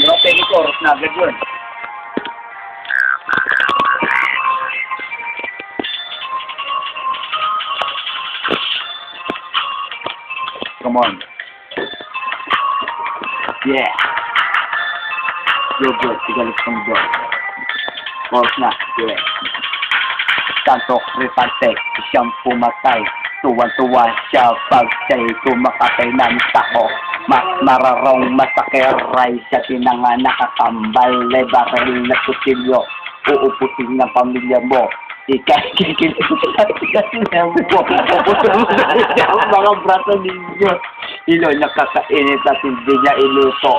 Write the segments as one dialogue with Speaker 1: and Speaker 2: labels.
Speaker 1: Di ba, pwede chorus na agad yun. Come on. Yeah. Good. Tigalit kong doon. Chorus na. Yeah. Santo Cristante, siyang pumatay. Tuwan-tuwa siya pag siya'y kumakatay ng tako. Mas mararong masakiray siya sinanga nakakambal. Lebaril na kusilyo, uupusin ng pamilya mo. Ikay kikilala mo. Upusin mo na siya ang mga braso ninyo. Ilo nakakainit at hindi niya iluto.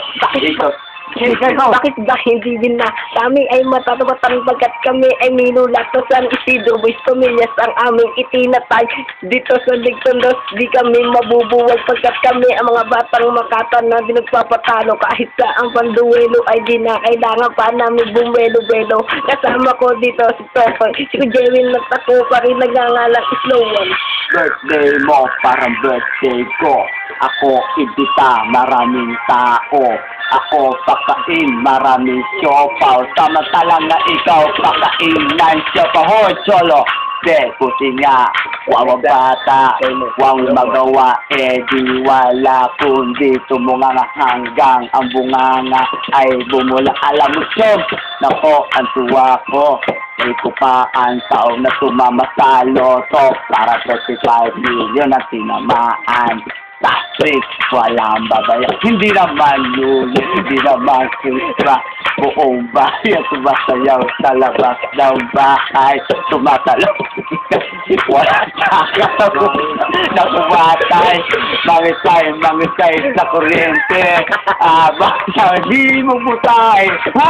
Speaker 2: Bakit ba hindi din na kami ay matatapatan pagkat kami ay minulatosan Isidro Boys Pamilyas ang aming itinatay dito sa Ligtondos. Di kami mabubuwag pagkat kami ang mga batang makatan na dinagpapatalo kahit sa ang panduwelo ay di na kailangan pa namin bumwelo-welo. Kasama ko dito si Tokoy, si Jewin at ako pa rin nagngangalang Slow One.
Speaker 1: Birthday mo parang birthday ko. Ako ibita maraming tao. Ako pakain, maraming siopaw. Samantalang na ikaw pakain ng siopaw. Hoy, cholo! Kasi nga, wawang bata, wang magawa, di wala kundi tumunga hanggang ang bunganga ay bumula. Alam mo, Shem, nako, ang tuwa ko. May kupaan taong na tumama sa loto para 35 million ang tinamaan. Patrick, walang babaya. Hindi naman yun, hindi naman kisra. Buong bayan sumasayaw sa labas ng bahay. Tumatalaw. Wala takaw na kumatay. Mangisay sa kuryente. Basta di mo butay. Ha?